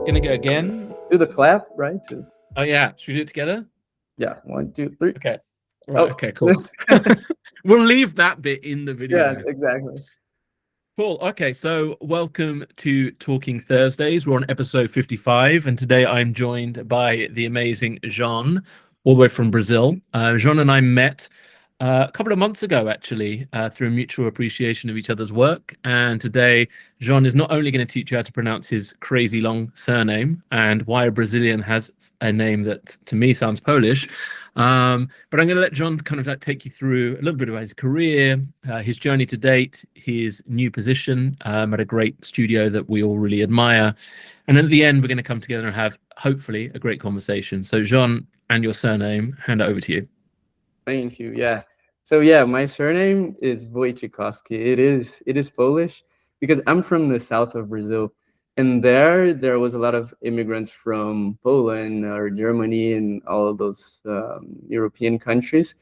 Gonna go again. Do the clap, right? Oh yeah, should we do it together? Yeah, 1, 2, 3. Okay. Right. Oh. Okay. Cool. We'll leave that bit in the video. Yes, exactly. Cool. Okay. So welcome to Talking Thursdays. We're on episode 55, and today I'm joined by the amazing Jean, all the way from Brazil. Jean and I met a couple of months ago, actually, through a mutual appreciation of each other's work. And today, Jean is not only going to teach you how to pronounce his crazy long surname and why a Brazilian has a name that to me sounds Polish, but I'm going to let Jean kind of take you through a little bit about his career, his journey to date, his new position at a great studio that we all really admire. And then at the end, we're going to come together and have, hopefully, a great conversation. So Jean, and your surname, hand it over to you. Thank you. Yeah. So yeah, my surname is Wojciechowski. It is Polish because I'm from the south of Brazil, and there was a lot of immigrants from Poland or Germany and all of those European countries,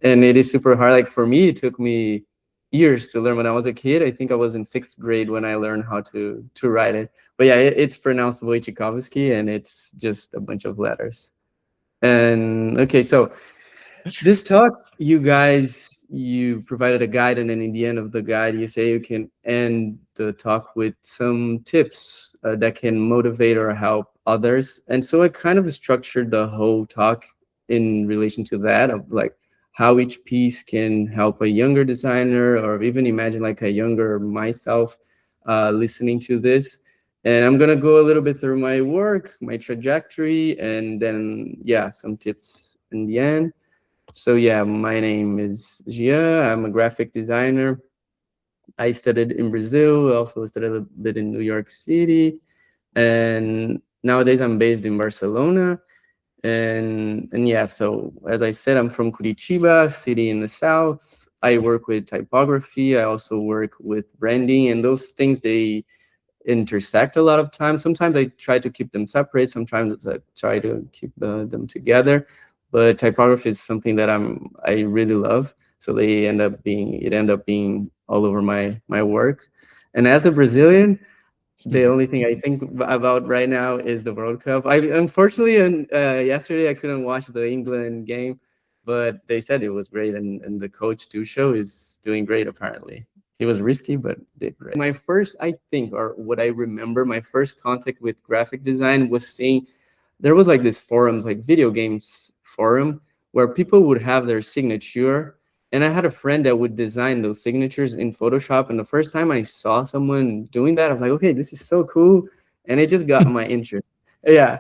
and it is super hard. Like for me, it took me years to learn. When I was a kid, I think I was in 6th grade when I learned how to write it. But yeah, it's pronounced Wojciechowski, and it's just a bunch of letters. And okay, so this talk, you provided a guide, and then in the end of the guide, you say you can end the talk with some tips that can motivate or help others. And so I kind of structured the whole talk in relation to that, of like how each piece can help a younger designer, or even imagine like a younger myself listening to this. And I'm gonna go a little bit through my work, my trajectory, and then yeah, some tips in the end. So yeah, my name is Jean. I'm a graphic designer. I studied in Brazil. I also studied a bit in New York City, and nowadays I'm based in Barcelona. And yeah, so as I said, I'm from Curitiba, city in the south. I work with typography. I also work with branding, and those things, they intersect a lot of times. Sometimes I try to keep them separate. Sometimes I try to keep them together. But typography is something that I really love. So it end up being all over my work. And as a Brazilian, the only thing I think about right now is the World Cup. I unfortunately, yesterday I couldn't watch the England game, but they said it was great, and the coach Tuchel is doing great apparently. It was risky, but did great. My first, I think, or what I remember, my first contact with graphic design was seeing there was like this forums, like video games forum, where people would have their signature. And I had a friend that would design those signatures in Photoshop. And the first time I saw someone doing that, I was like, okay, this is so cool. And it just got my interest. Yeah.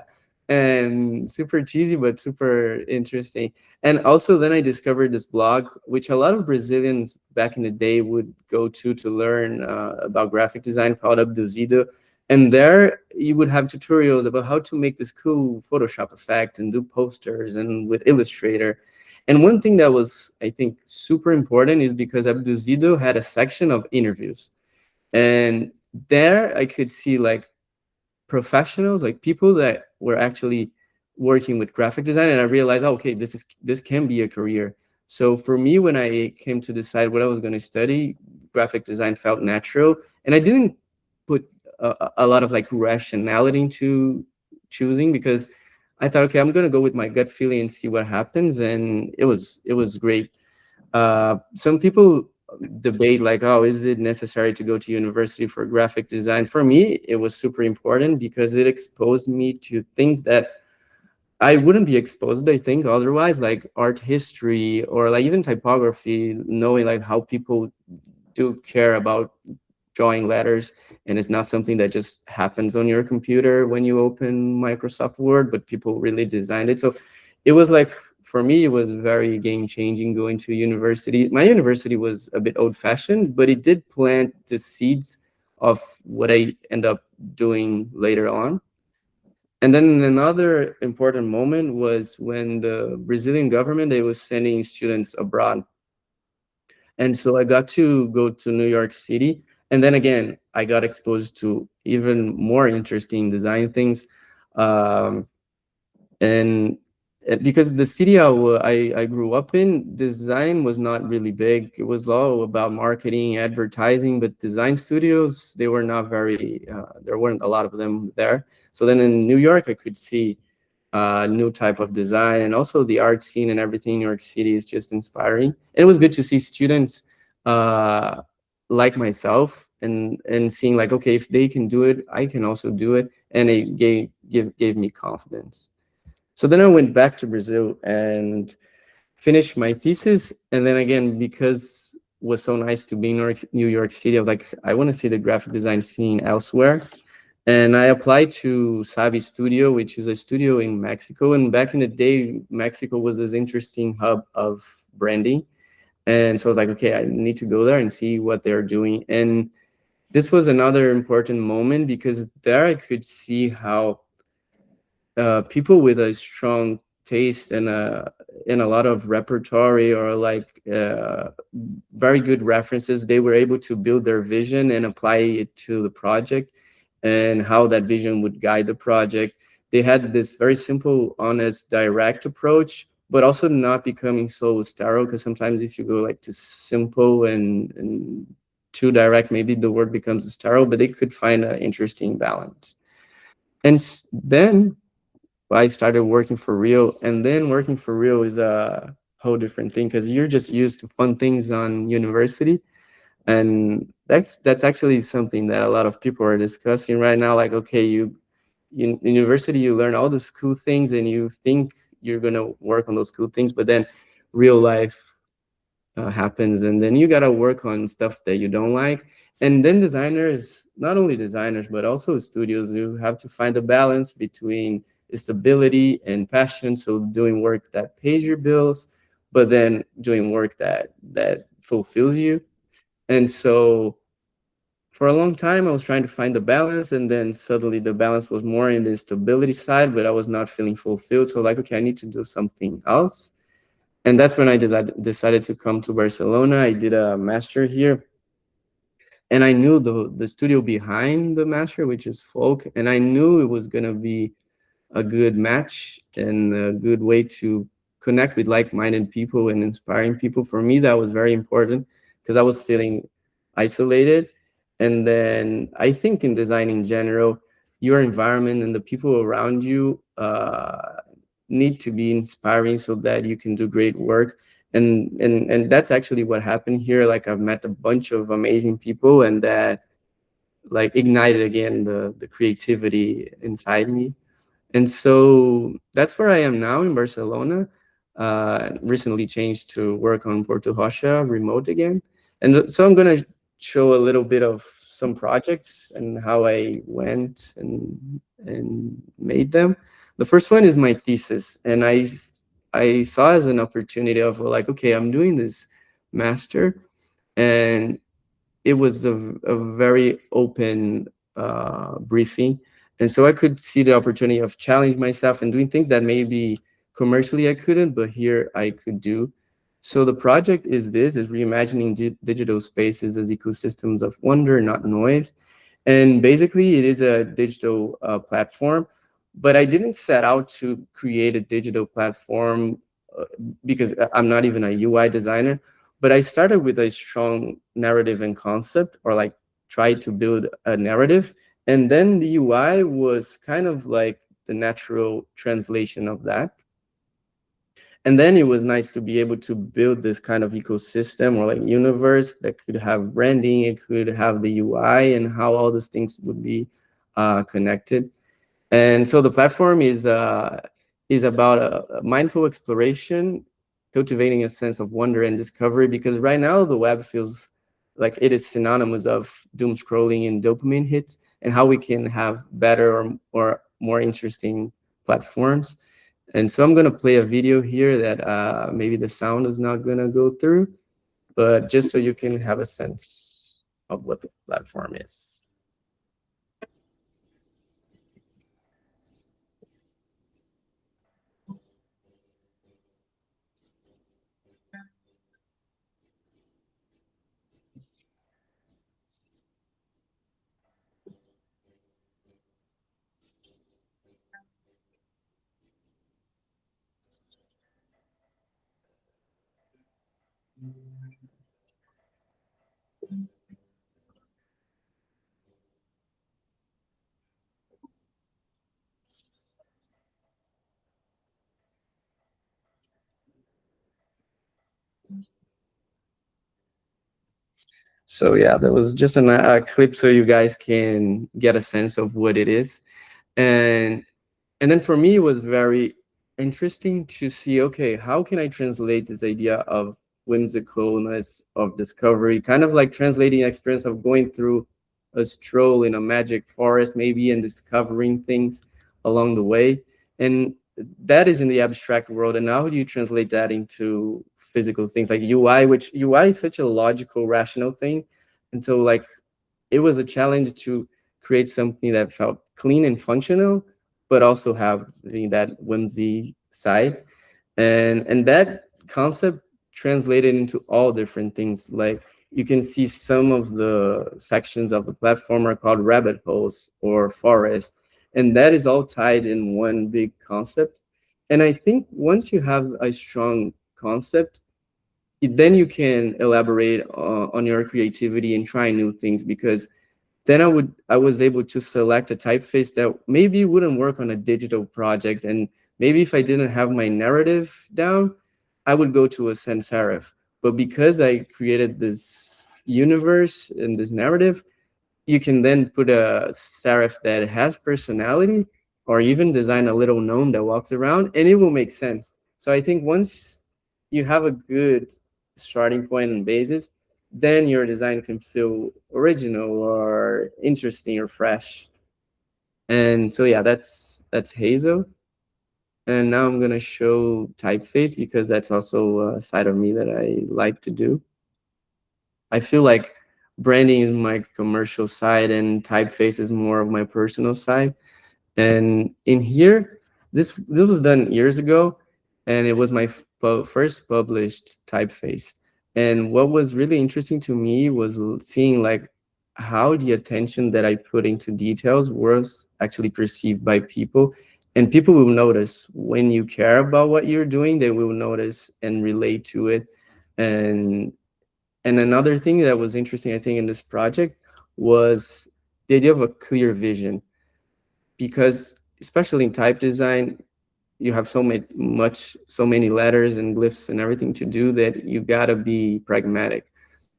And super cheesy, but super interesting. And also then I discovered this blog, which a lot of Brazilians back in the day would go to learn about graphic design, called Abduzido. And there you would have tutorials about how to make this cool Photoshop effect and do posters and with Illustrator. And one thing that was, I think, super important is because Abduzido had a section of interviews. And there I could see like professionals, like people that were actually working with graphic design. And I realized, oh, okay, this can be a career. So for me, when I came to decide what I was going to study, graphic design felt natural. And I didn't put a lot of like rationality into choosing, because I thought, okay, I'm gonna go with my gut feeling and see what happens, and it was great. Some people debate like, oh, is it necessary to go to university for graphic design? For me, it was super important because it exposed me to things that I wouldn't be exposed, I think, otherwise, like art history or like even typography, knowing like how people do care about drawing letters, and it's not something that just happens on your computer when you open Microsoft Word, but people really designed it. So it was like, for me, it was very game-changing going to university. My university was a bit old-fashioned, but it did plant the seeds of what I end up doing later on. And then another important moment was when the Brazilian government, they was sending students abroad. And so I got to go to New York City. And then again, I got exposed to even more interesting design things. And because the city I grew up in, design was not really big. It was all about marketing, advertising, but design studios, they were not very, there weren't a lot of them there. So then in New York, I could see new type of design, and also the art scene and everything in New York City is just inspiring. And it was good to see students uh, like myself, and seeing like, okay, if they can do it, I can also do it. And it gave me confidence. So then I went back to Brazil and finished my thesis. And then again, because it was so nice to be in New York City, I was like, I want to see the graphic design scene elsewhere. And I applied to Sabi Studio, which is a studio in Mexico. And back in the day, Mexico was this interesting hub of branding. And so I was like, okay, I need to go there and see what they're doing. And this was another important moment because there I could see how people with a strong taste and a lot of repertory, or like very good references, they were able to build their vision and apply it to the project, and how that vision would guide the project. They had this very simple, honest, direct approach, but also not becoming so sterile, because sometimes if you go like too simple and too direct, maybe the word becomes sterile, but they could find an interesting balance. And then I started working for real, and then working for real is a whole different thing, because you're just used to fun things on university, and that's actually something that a lot of people are discussing right now. Like, okay, you in university you learn all these cool things, and you think you're gonna work on those cool things, but then real life happens, and then you gotta work on stuff that you don't like. And then designers, not only designers but also studios, you have to find a balance between stability and passion. So doing work that pays your bills, but then doing work that fulfills you. And so for a long time I was trying to find the balance, and then suddenly the balance was more in the stability side, but I was not feeling fulfilled. So like, okay, I need to do something else. And that's when I decided to come to Barcelona. I did a master here, and I knew the studio behind the master, which is Folk, and I knew it was gonna be a good match and a good way to connect with like-minded people and inspiring people. For me, that was very important because I was feeling isolated. And then I think in design in general, your environment and the people around you need to be inspiring so that you can do great work. And that's actually what happened here. Like, I've met a bunch of amazing people, and that like ignited again the creativity inside me. And so that's where I am now in Barcelona. Recently changed to work on Porto Rocha remote again. And so I'm going to show a little bit of some projects and how I went and made them. The first one is my thesis. And I saw as an opportunity of like, okay, I'm doing this master, and it was a very open briefing. And so I could see the opportunity of challenging myself and doing things that maybe commercially I couldn't, but here I could do. So the project is reimagining digital spaces as ecosystems of wonder, not noise. And basically it is a digital platform, but I didn't set out to create a digital platform uh, because I'm not even a UI designer. But I started with a strong narrative and concept, or like tried to build a narrative. And then the UI was kind of like the natural translation of that. And then it was nice to be able to build this kind of ecosystem, or like universe that could have branding, it could have the UI, and how all these things would be connected. And so the platform is about a mindful exploration, cultivating a sense of wonder and discovery. Because right now the web feels like it is synonymous of doom scrolling and dopamine hits, and how we can have better or more interesting platforms. And so I'm going to play a video here that maybe the sound is not going to go through, but just so you can have a sense of what the platform is. So yeah, that was just a clip so you guys can get a sense of what it is. And and then for me, it was very interesting to see, okay, how can I translate this idea of whimsicalness, of discovery, kind of like translating the experience of going through a stroll in a magic forest, maybe, and discovering things along the way. And that is in the abstract world. And how do you translate that into physical things like UI, which UI is such a logical, rational thing. And so, like, it was a challenge to create something that felt clean and functional, but also having that whimsy side. And that concept translated into all different things. Like, you can see some of the sections of the platform are called rabbit holes or forest, and that is all tied in one big concept. And I think once you have a strong concept, then you can elaborate on your creativity and try new things, because then I was able to select a typeface that maybe wouldn't work on a digital project. And maybe if I didn't have my narrative down, I would go to a sans serif. But because I created this universe and this narrative, you can then put a serif that has personality, or even design a little gnome that walks around, and it will make sense. So I think once you have a good starting point and basis, then your design can feel original or interesting or fresh. And so yeah, that's Hazel. And now I'm gonna show typeface, because that's also a side of me that I like to do. I feel like branding is my commercial side and typeface is more of my personal side. And in here, this was done years ago, and it was my first published typeface. And what was really interesting to me was seeing like how the attention that I put into details was actually perceived by people. And people will notice when you care about what you're doing, they will notice and relate to it. And and another thing that was interesting, I think, in this project was the idea of a clear vision, because especially in type design, you have so many letters and glyphs and everything to do that you gotta be pragmatic.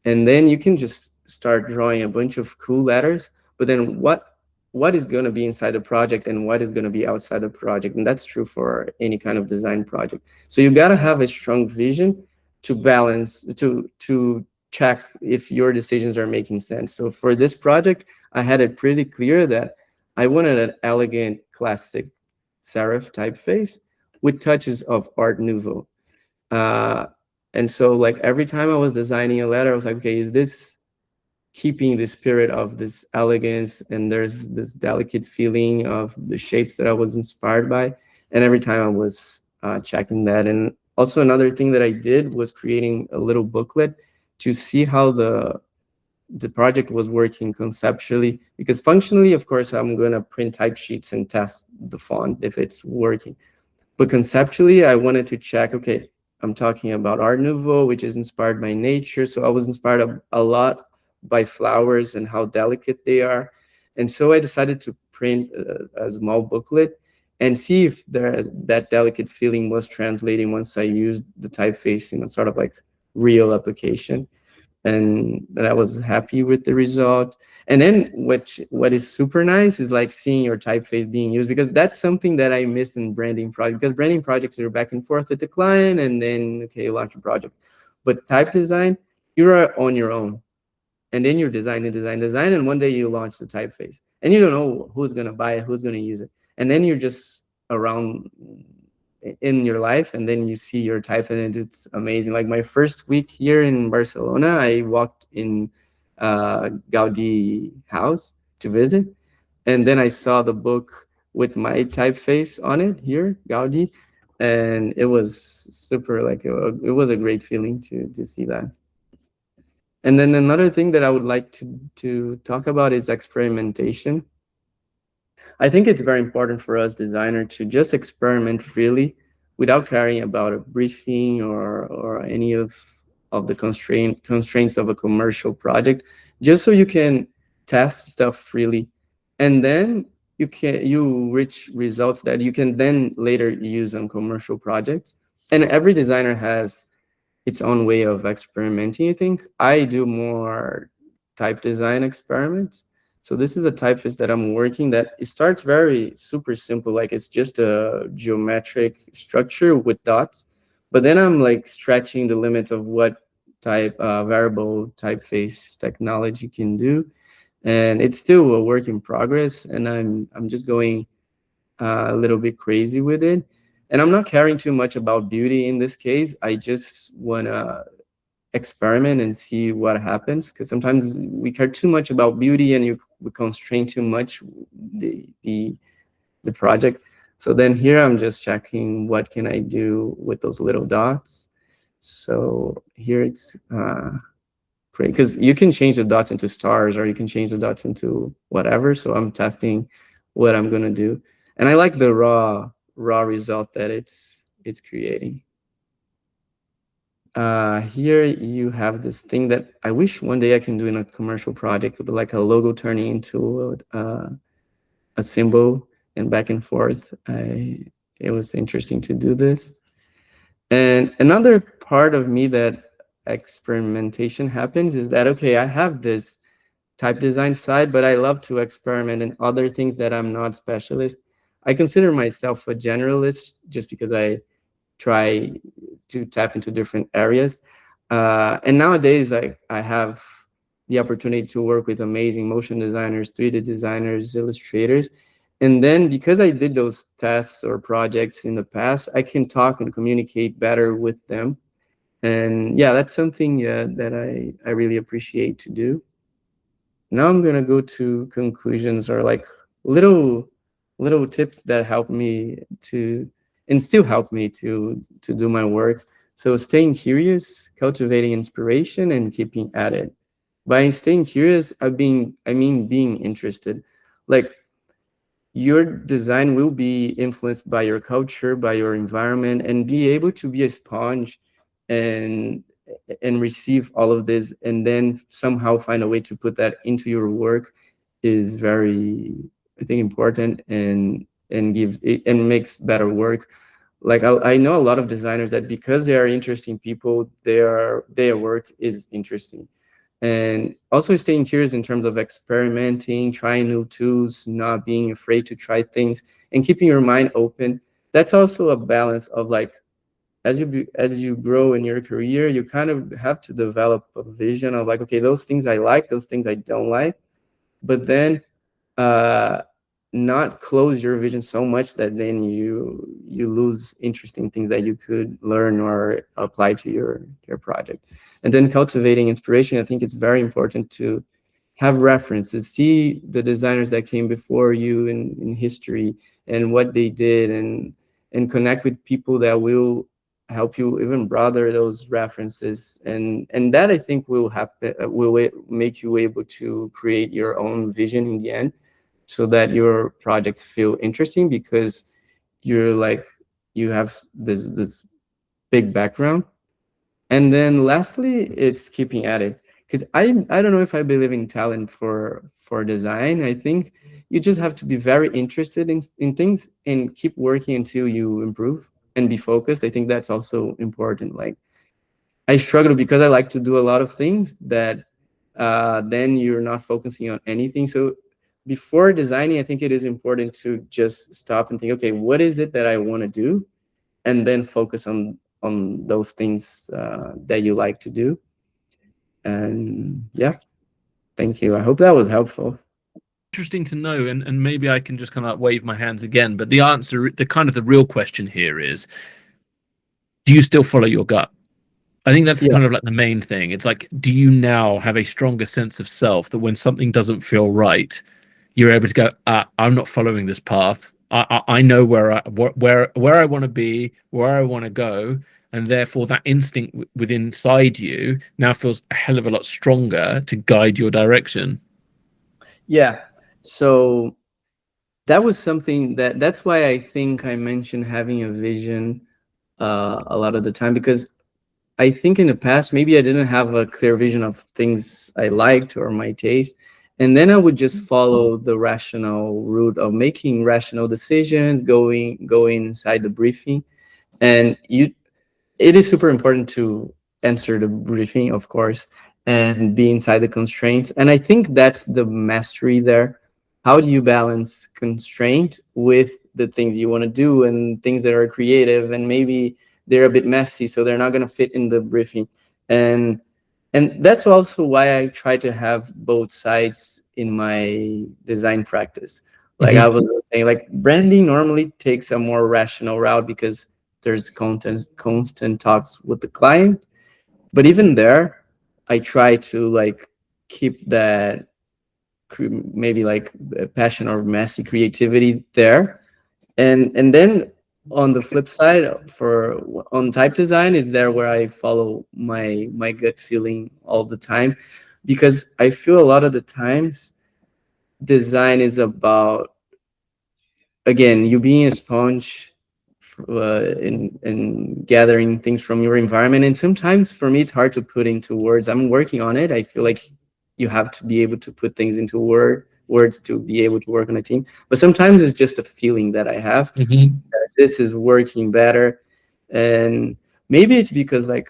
And then you can just start drawing a bunch of cool letters, but then what is going to be inside the project and what is going to be outside the project? And that's true for any kind of design project. So you got to have a strong vision to balance, to check if your decisions are making sense. So for this project, I had it pretty clear that I wanted an elegant classic serif typeface with touches of Art Nouveau. uh, and so like every time I was designing a letter, I was like, okay, is this keeping the spirit of this elegance, and there's this delicate feeling of the shapes that I was inspired by. And every time I was checking that. And also another thing that I did was creating a little booklet to see how the project was working conceptually, because functionally, of course, I'm going to print type sheets and test the font if it's working. But conceptually, I wanted to check, okay, I'm talking about Art Nouveau, which is inspired by nature. So I was inspired a lot by flowers and how delicate they are. And so I decided to print a small booklet and see if that delicate feeling was translating once I used the typeface in a sort of like real application. And I was happy with the result. And then what is super nice is like seeing your typeface being used, because that's something that I miss in branding projects. Because branding projects are back and forth with the client, and then okay, you launch a project. But type design, you are on your own, and then you're design, and one day you launch the typeface, and you don't know who's gonna buy it, who's gonna use it, and then you're just around in your life, and then you see your type, and it's amazing. Like my first week here in Barcelona, I walked in Gaudí house to visit, and then I saw the book with my typeface on it here, Gaudí, and it was super, like it was a great feeling to see that. And then another thing that I would like to talk about is experimentation. I think it's very important for us designers to just experiment freely without caring about a briefing or any of the constraints of a commercial project, just so you can test stuff freely, and then you reach results that you can then later use on commercial projects. And every designer has its own way of experimenting. I think I do more type design experiments. So this is a typeface that I'm working that it starts very super simple, like it's just a geometric structure with dots. But then I'm like stretching the limits of what type variable typeface technology can do, and it's still a work in progress. And I'm just going a little bit crazy with it. And I'm not caring too much about beauty in this case. I just want to experiment and see what happens, because sometimes we care too much about beauty and we constrain too much the project. So then here I'm just checking what can I do with those little dots. So here it's great, because you can change the dots into stars, or you can change the dots into whatever. So I'm testing what I'm gonna do, and I like the raw result that it's creating. Here you have this thing that I wish one day I can do in a commercial project, but like a logo turning into a symbol and back and forth. It was interesting to do this. And another part of me that experimentation happens is that, okay, I have this type design side, but I love to experiment in other things that I'm not specialist. I consider myself a generalist just because I try to tap into different areas. And nowadays, I have the opportunity to work with amazing motion designers, 3D designers, illustrators. And then because I did those tests or projects in the past, I can talk and communicate better with them. And yeah, that's something that I really appreciate to do. Now I'm gonna go to conclusions, or like little tips that help me to, and still help me to do my work. So staying curious, cultivating inspiration, and keeping at it. By staying curious, I mean being interested. Like, your design will be influenced by your culture, by your environment, and be able to be a sponge and receive all of this, and then somehow find a way to put that into your work is very, I think, important, and gives it and makes better work. Like I know a lot of designers that because they are interesting people, their work is interesting. And also staying curious in terms of experimenting, trying new tools, not being afraid to try things, and keeping your mind open. That's also a balance of, like, as you grow in your career, you kind of have to develop a vision of, like, okay, those things I like, those things I don't like, but then not close your vision so much that then you lose interesting things that you could learn or apply to your project. And then cultivating inspiration, I think it's very important to have references, see the designers that came before you in history and what they did, and connect with people that will help you even broaden those references, and that, I think, will happen, will make you able to create your own vision in the end, so that your projects feel interesting, because you're like, you have this big background. And then lastly, it's keeping at it, because I don't know if I believe in talent for design. I think you just have to be very interested in things and keep working until you improve and be focused. I think that's also important. Like, I struggle because I like to do a lot of things that then you're not focusing on anything. So before designing, I think it is important to just stop and think, okay, what is it that I want to do? And then focus on those things that you like to do. And yeah, thank you. I hope that was helpful. Interesting to know, and maybe I can just kind of wave my hands again. But the answer, the kind of the real question here is, do you still follow your gut? I think that's Yeah. kind of like the main thing. It's like, do you now have a stronger sense of self that when something doesn't feel right, you're able to go, I'm not following this path. I know where I want to be, where I want to go, and therefore that instinct within inside you now feels a hell of a lot stronger to guide your direction. Yeah. So that was something that's why I think I mentioned having a vision a lot of the time, because I think in the past, maybe I didn't have a clear vision of things I liked or my taste. And then I would just follow the rational route of making rational decisions, going inside the briefing. And it is super important to answer the briefing, of course, and be inside the constraints. And I think that's the mastery there. How do you balance constraint with the things you want to do and things that are creative and maybe they're a bit messy, so they're not going to fit in the briefing. And that's also why I try to have both sides in my design practice. Like I Mhm. was saying, like branding normally takes a more rational route because there's constant talks with the client. But even there, I try to like keep that maybe like passion or messy creativity there. And then on the flip side, for on type design is there where I follow my gut feeling all the time, because I feel a lot of the times design is about, again, you being a sponge, in gathering things from your environment. And sometimes for me it's hard to put into words. I'm working on it. I feel like you have to be able to put things into words to be able to work on a team, but sometimes it's just a feeling that I have Mhm. that this is working better. And maybe it's because like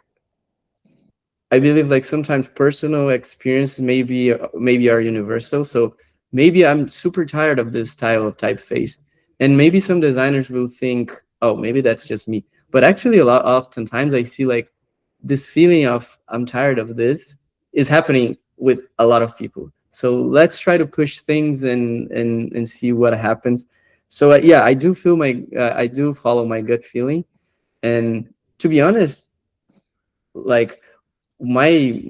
I believe like sometimes personal experience maybe are universal. So maybe I'm super tired of this style of typeface, and maybe some designers will think, oh, maybe that's just me. But actually, oftentimes I see like this feeling of I'm tired of this is happening with a lot of people. So let's try to push things and see what happens. So yeah, I do follow my gut feeling, and to be honest, like my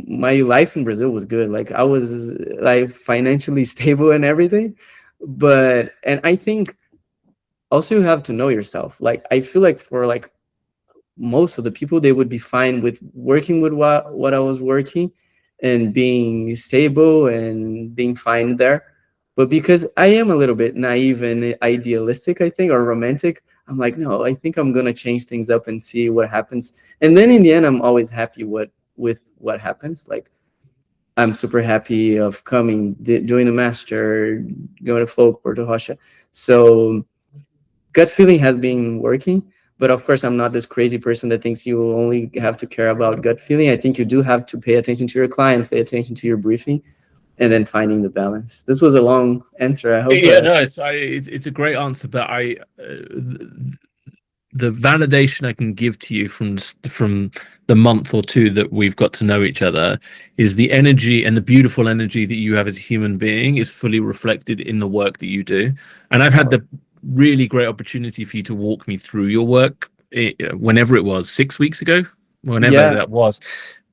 life in Brazil was good. Like I was like financially stable and everything. But and I think also you have to know yourself. Like I feel like for like most of the people, they would be fine with working with what I was working and being stable and being fine there. But because I am a little bit naive and idealistic, I think, or romantic, I'm like, no, I think I'm gonna change things up and see what happens. And then in the end, I'm always happy with what happens. Like I'm super happy of coming, doing the master, going to folk or to Rocha. So gut feeling has been working. But of course, I'm not this crazy person that thinks you only have to care about gut feeling. I think you do have to pay attention to your client, pay attention to your briefing, and then finding the balance. This was a long answer. I hope. Yeah, no, it's a great answer, but the validation I can give to you from the month or two that we've got to know each other is the energy, and the beautiful energy that you have as a human being is fully reflected in the work that you do. And I've had the really great opportunity for you to walk me through your work, whenever it was, 6 weeks ago, whenever Yeah. that was.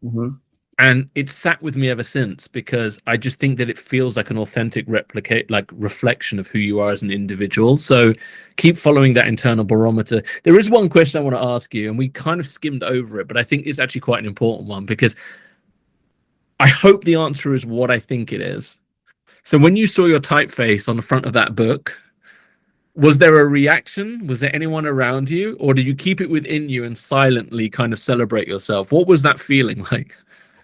Mhm. And it's sat with me ever since, because I just think that it feels like an authentic reflection of who you are as an individual. So keep following that internal barometer. There is one question I want to ask you, and we kind of skimmed over it, but I think it's actually quite an important one, because I hope the answer is what I think it is. So when you saw your typeface on the front of that book, was there a reaction? Was there anyone around you, or did you keep it within you and silently kind of celebrate yourself? What was that feeling like?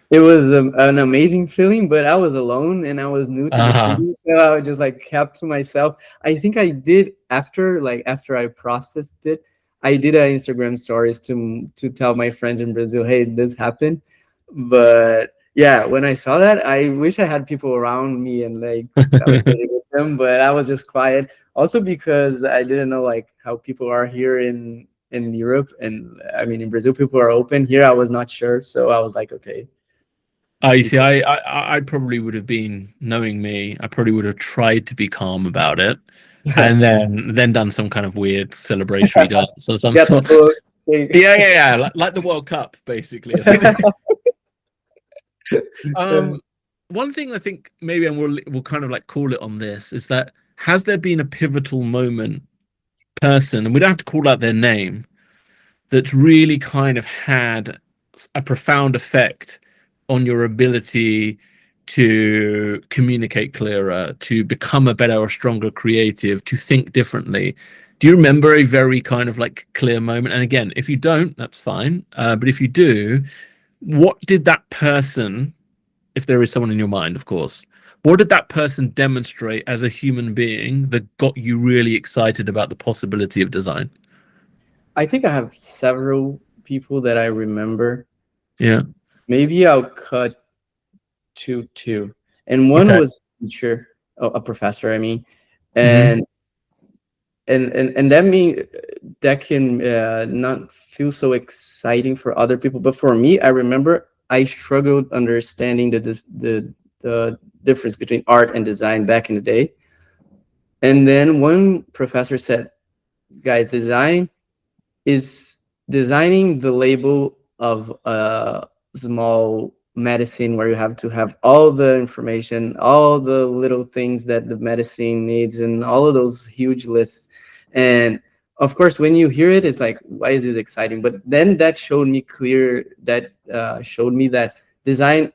It was an amazing feeling, but I was alone and I was new to the Uh, city, so I was just like kept to myself. I think I did after I processed it, I did an Instagram stories to tell my friends in Brazil, hey, this happened. But yeah, when I saw that, I wish I had people around me and like celebrated with them, but I was just quiet. Also because I didn't know like how people are here in Europe, and I mean in Brazil people are open. Here I was not sure, so I was like, okay. you Keep see, it. I probably would have been, knowing me, I probably would have tried to be calm about it, and then done some kind of weird celebratory dance or some Get the sort. book. Yeah, yeah, yeah, like the World Cup, basically. I think. Um, one thing I think maybe, and we'll kind of like call it on this, is that has there been a pivotal moment, person, and we don't have to call out their name, that's really kind of had a profound effect on your ability to communicate clearer, to become a better or stronger creative, to think differently? Do you remember a very kind of like clear moment? And again, if you don't, that's fine. But if you do, what did that person, if there is someone in your mind, of course, what did that person demonstrate as a human being that got you really excited about the possibility of design? I think I have several people that I remember. Yeah. Maybe I'll cut two. And one Okay. was a teacher, a professor, I mean. Hmm. And and that mean that can not feel so exciting for other people, but for me, I remember I struggled understanding the difference between art and design back in the day. And then one professor said, guys, design is designing the label of a small medicine where you have to have all the information, all the little things that the medicine needs, and all of those huge lists. And of course, when you hear it, it's like, why is this exciting? But then that showed me showed me that design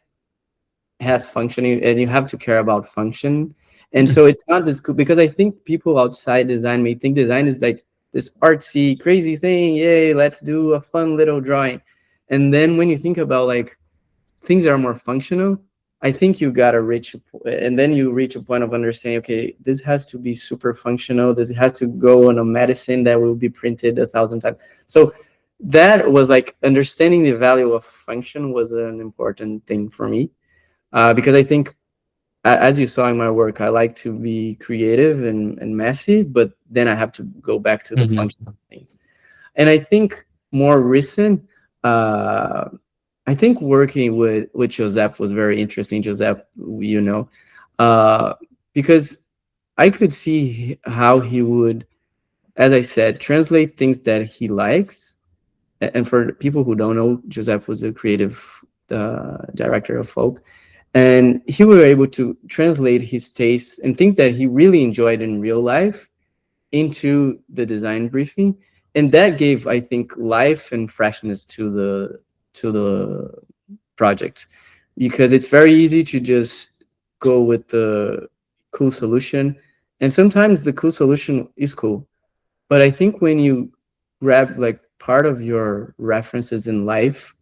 has functioning, and you have to care about function. And so it's not this cool, because I think people outside design may think design is like this artsy crazy thing, yay, let's do a fun little drawing. And then when you think about like things that are more functional, I think you gotta and then you reach a point of understanding, okay, this has to be super functional, this has to go on a medicine that will be printed 1,000 times. So that was like understanding the value of function was an important thing for me, because I think, as you saw in my work, I like to be creative and messy, but then I have to go back to the Hmm. functional things. And I think more recent, uh, I think working with Josep was very interesting. Josep, uh, because I could see how he would, as I said, translate things that he likes. And for people who don't know, Josep was the creative director of Folk, and he were able to translate his tastes and things that he really enjoyed in real life into the design briefing, and that gave, I think, life and freshness to the project, because it's very easy to just go with the cool solution, and sometimes the cool solution is cool, but I think when you grab like part of your references in life,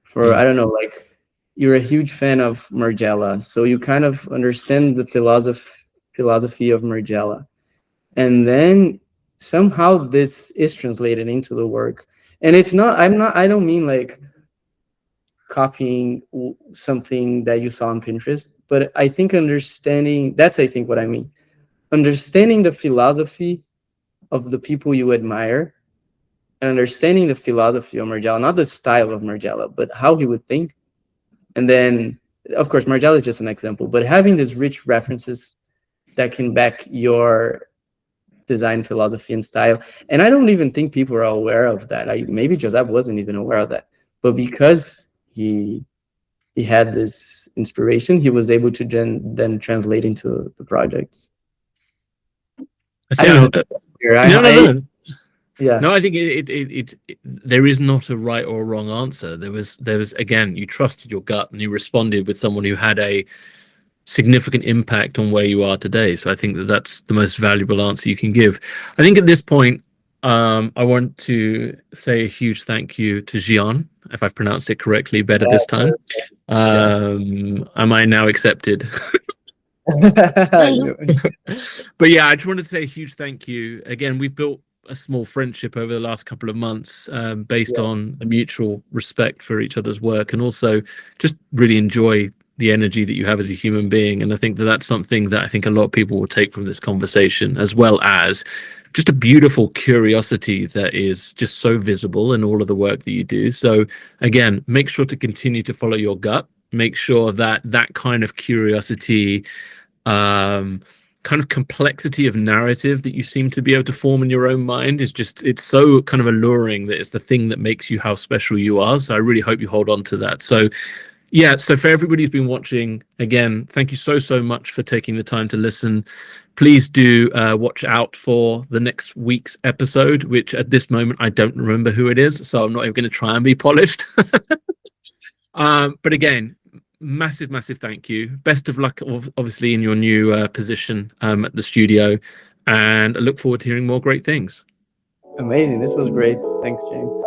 for, I don't know, like you're a huge fan of Margiela, so you kind of understand the philosophy of Margiela, and then somehow this is translated into the work. And it's not, I don't mean like copying something that you saw on Pinterest, but I think understanding, that's, I think, what I mean, understanding the philosophy of the people you admire, and understanding the philosophy of Margiela, not the style of Margiela, but how he would think. And then, of course, Margiela is just an example, but having these rich references that can back your design philosophy and style. And I don't even think people are aware of that. Maybe Joseph wasn't even aware of that, but because he had this inspiration, he was able to then translate into the projects. I I don't know. think no, no, I no. Yeah. No, I think there is not a right or wrong answer. There was again, you trusted your gut and you responded with someone who had a significant impact on where you are today. So I think that that's the most valuable answer you can give. I think at this point, I want to say a huge thank you to Jean, if I've pronounced it correctly better Yeah. this time. Yes. Am I now accepted? But yeah, I just wanted to say a huge thank you. Again, we've built a small friendship over the last couple of months, based Yeah. on a mutual respect for each other's work, and also just really enjoy the energy that you have as a human being. And I think that that's something that I think a lot of people will take from this conversation, as well as just a beautiful curiosity that is just so visible in all of the work that you do. So again, make sure to continue to follow your gut. Make sure that that kind of curiosity, um, kind of complexity of narrative that you seem to be able to form in your own mind is just, it's so kind of alluring that it's the thing that makes you how special you are. So I really hope you hold on to that. So yeah, so for everybody who's been watching, again, thank you so much for taking the time to listen. Please do watch out for the next week's episode, which at this moment I don't remember who it is, so I'm not even going to try and be polished. But again, massive thank you. Best of luck, obviously, in your new position at the studio. and I look forward to hearing more great things. Amazing. This was great. Thanks, James.